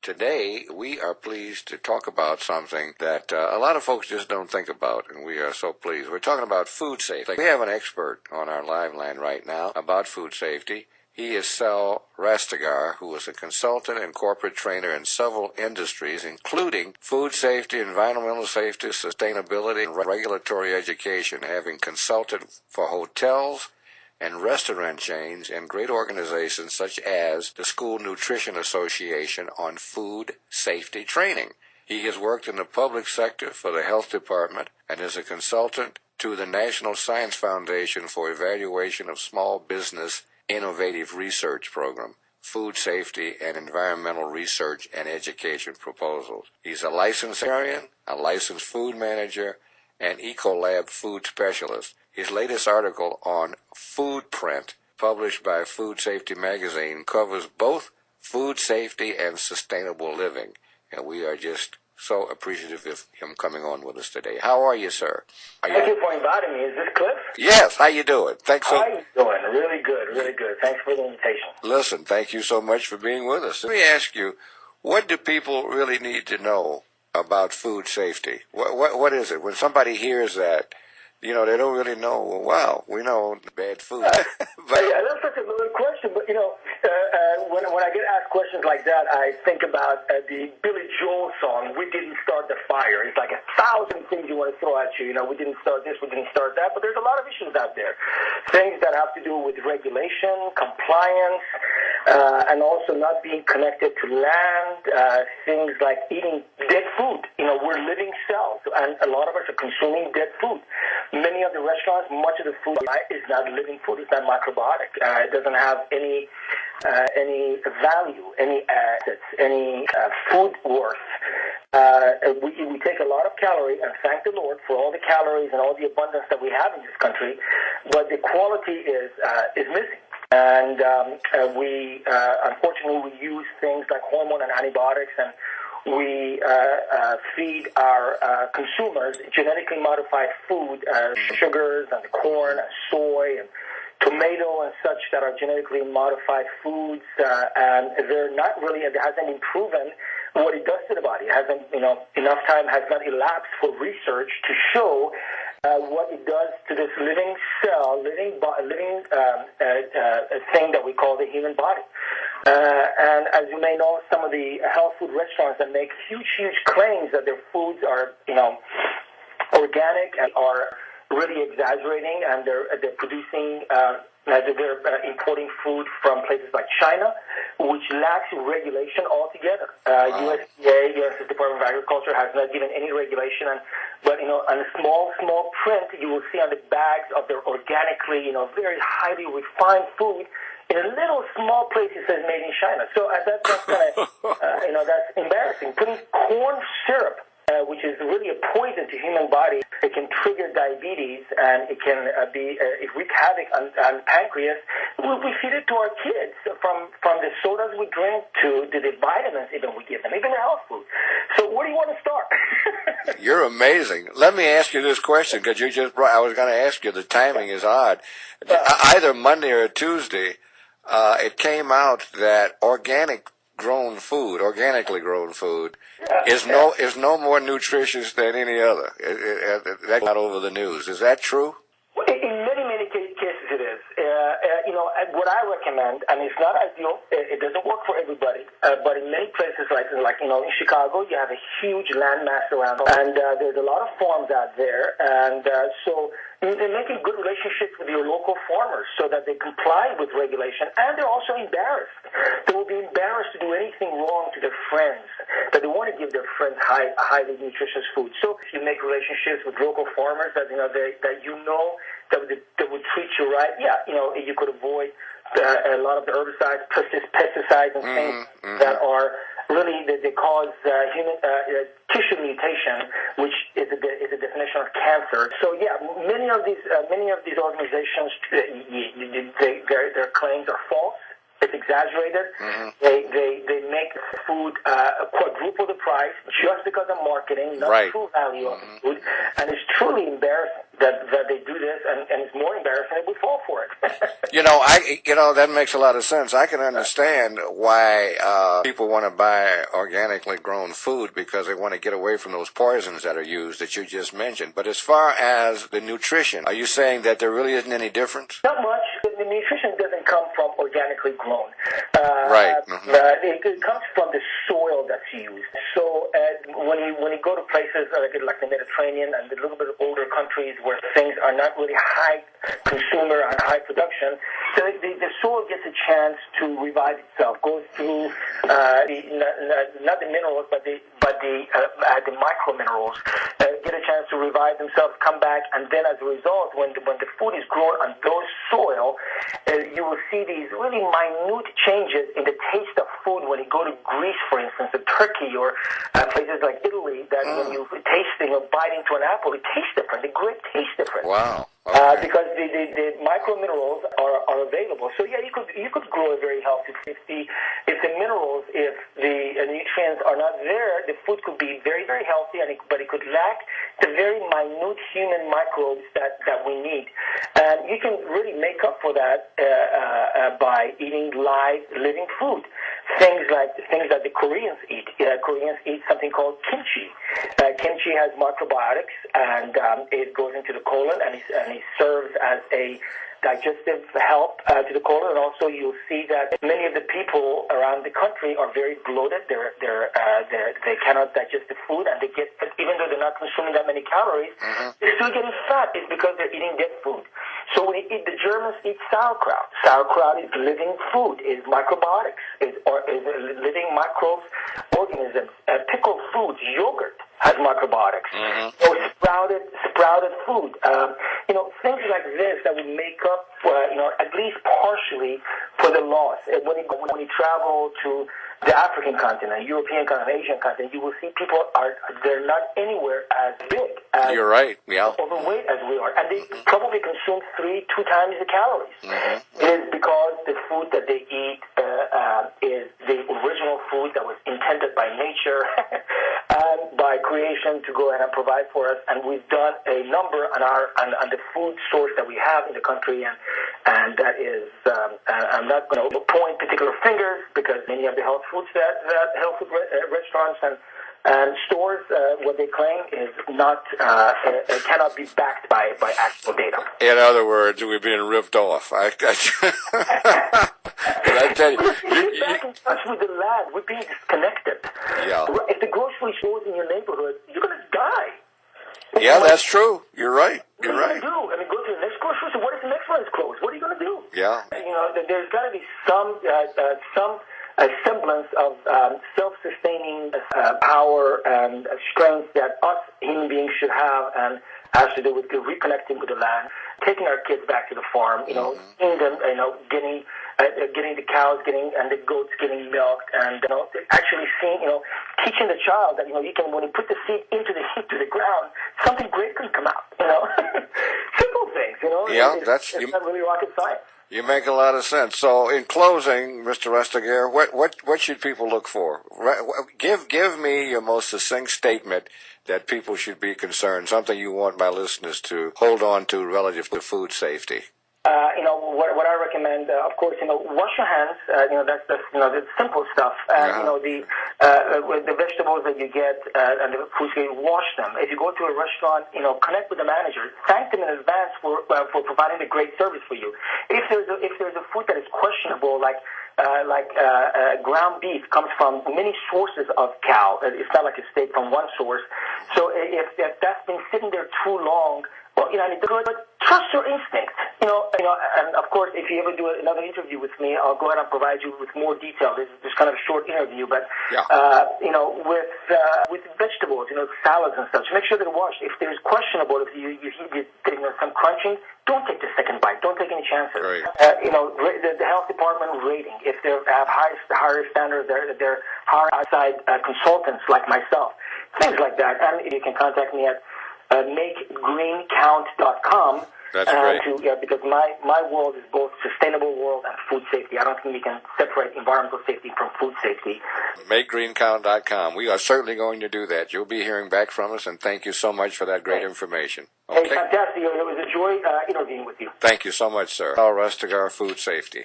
Today, we are pleased to talk about something that a lot of folks just don't think about, and we are so pleased. We're talking about food safety. We have an expert on our live line right now about food safety. He is Sal Rastegar, who is a consultant and corporate trainer in several industries, including food safety, environmental safety, sustainability, and regulatory education, having consulted for hotels and restaurant chains and great organizations such as the School Nutrition Association on food safety training. He has worked in the public sector for the health department and is a consultant to the National Science Foundation for evaluation of small business innovative research program, food safety and environmental research and education proposals. He's a licensed veterinarian, a licensed food manager, and Ecolab food specialist. His latest article on Food Print, published by Food Safety Magazine, covers both food safety and sustainable living. And we are just so appreciative of him coming on with us today. How are you, sir? Thank you for inviting me. Is this Cliff? Yes. How you doing? Thanks so. How are you doing? Really good, really good. Thanks for the invitation. Listen, thank you so much for being with us. Let me ask you, what do people really need to know about food safety? What is it? When somebody hears that, they don't really know. Well, wow, we know bad food. But yeah, that's such a good question. But when I get asked questions like that, I think about the Billy Joel song, "We Didn't Start the Fire." It's like 1,000 things you want to throw at you. We didn't start this, we didn't start that. But there's a lot of issues out there, things that have to do with regulation, compliance, and also not being connected to land. Things like eating dead food. We're living cells, and a lot of us are consuming dead food. Many of the restaurants, much of the food is not living food. It's not microbiotic. It doesn't have any value, any assets, any food worth. We take a lot of calories, and thank the Lord for all the calories and all the abundance that we have in this country, but the quality is missing. And we unfortunately, we use things like hormone and antibiotics, and we feed our consumers genetically modified food, sugars and corn and soy and tomato and such that are genetically modified foods, and they're not really, it hasn't been proven what it does to the body. It hasn't, enough time has not elapsed for research to show what it does to this living cell, living thing that we call the human body. And as you may know, some of the health food restaurants that make huge claims that their foods are, organic and are really exaggerating, and they're producing, they're importing food from places like China, which lacks regulation altogether. USDA, U.S. Department of Agriculture, has not given any regulation, but on a small print, you will see on the bags of their organically, very highly refined food. In a little small place, it says made in China. So that's kind of, that's embarrassing. Putting corn syrup, which is really a poison to human body, it can trigger diabetes, and it can it wreak havoc on the pancreas. We feed it to our kids, from the sodas we drink to the vitamins even we give them, even the health food. So where do you want to start? You're amazing. Let me ask you this question, because I was going to ask you, the timing is odd. Either Monday or Tuesday, it came out that organically grown food is no more nutritious than any other. That got over the news. Is that true? Well, in many cases it is. What I recommend, and it's not ideal, it doesn't work for everybody, but in many places like in Chicago, you have a huge landmass around, and there's a lot of farms out there, and so they're making good relationships with your local farmers so that they comply with regulation, and they're also embarrassed. They will be embarrassed to do anything wrong to their friends, that they want to give their friends highly nutritious food. So if you make relationships with local farmers that that would treat you right, you could avoid a lot of the herbicides, pesticides, and things that are really they cause human tissue mutation, which is a definition of cancer. So many of these organizations, their claims are false. It's exaggerated. They make food quadruple the price just because of marketing, not the true value of the food, and it's truly embarrassing. that they do this, and it's more embarrassing that we fall for it. That makes a lot of sense. I can understand why people want to buy organically grown food because they want to get away from those poisons that are used that you just mentioned. But as far as the nutrition, are you saying that there really isn't any difference? Not much. The nutrition doesn't come from organically grown. Right. It comes from the soil that's used. So when you go to places like the Mediterranean and a little bit older countries where things are not really high consumer and high production, the soil gets a chance to revive itself, goes through not the minerals, but the micro minerals, get a chance to revive themselves, come back, and then as a result, when the food is grown on those soil, you will see these really minute changes in the taste of food. When you go to Greece, for instance, or Turkey, or places like Italy, that when you bite into an apple, it tastes different. The grape tastes different. Wow. Okay. Because the micro minerals are available. So yeah, you could grow a very healthy. If the minerals, if the nutrients are not there, the food could be very, very healthy, but it could lack the very minute human microbes that we need. And you can really make up for that by eating live, living food. Things like the Koreans eat. Koreans eat something called kimchi. Kimchi has microbiotics, and it goes into the colon, and it serves as a digestive help to the colon. And also, you'll see that many of the people around the country are very bloated. They cannot digest the food, and even though they're not consuming that many calories, they're still getting fat. It's because they're eating dead food. So when you eat, the Germans eat sauerkraut. Sauerkraut is living food, is microbiotics, is living microbes, organisms. Pickled foods, yogurt has microbiotics. So sprouted food. Things like this that would make up, at least partially for the loss. When you travel to the African continent, European continent, Asian continent, you will see people they're not anywhere as big as You're right. Yeah. overweight as we are, and they probably consume two times the calories. It is because the food that they eat is the original food that was intended by nature and by creation to go ahead and provide for us. And we've done a number on the food source that we have in the country, and that is I'm not going to point particular fingers because many of the health foods that health food restaurants and stores, what they claim is not, it cannot be backed by actual data. In other words, we're being ripped off. I tell you, we're back in touch with the land. We're being disconnected. Yeah. If the grocery stores in your neighborhood, you're going to die. Yeah, that's true. You're right. You're right. What are you going to do? I mean, go to the next grocery store. What if the next one is closed? What are you going to do? Yeah. There's got to be some a semblance of self-sustaining power and strength that us human beings should have, and has to do with reconnecting with the land, taking our kids back to the farm, seeing them, getting the cows and the goats getting milked, and actually seeing, teaching the child that you can, when you put the seed into the ground, something great can come out. Simple things. Yeah, it's not really rocket science. You make a lot of sense. So, in closing, Mr. Rastegar, what should people look for? Give me your most succinct statement that people should be concerned. Something you want my listeners to hold on to relative to food safety. What I recommend, of course, wash your hands. That's the simple stuff. The vegetables that you get and the foods you wash them. If you go to a restaurant, connect with the manager. Thank them in advance for providing a great service for you. If there's a food that is questionable, like ground beef comes from many sources of cow. It's not like a steak from one source. So if that's been sitting there too long, well, but trust your instinct. And of course, if you ever do another interview with me, I'll go ahead and provide you with more detail. This is just kind of a short interview, but with vegetables, salads and such, make sure they're washed. If there's questionable, if you get some crunching, don't take the second bite. Don't take any chances. Right. The health department rating, if they have higher standards, they're higher outside consultants like myself, things like that. And you can contact me at makegreencount.com, That's great. Because my world is both sustainable world and food safety. I don't think you can separate environmental safety from food safety. MakeGreenCount.com. We are certainly going to do that. You'll be hearing back from us, and thank you so much for that great information. Okay? Hey, fantastic. It was a joy interviewing with you. Thank you so much, sir. Sal Rastegar, Food Safety.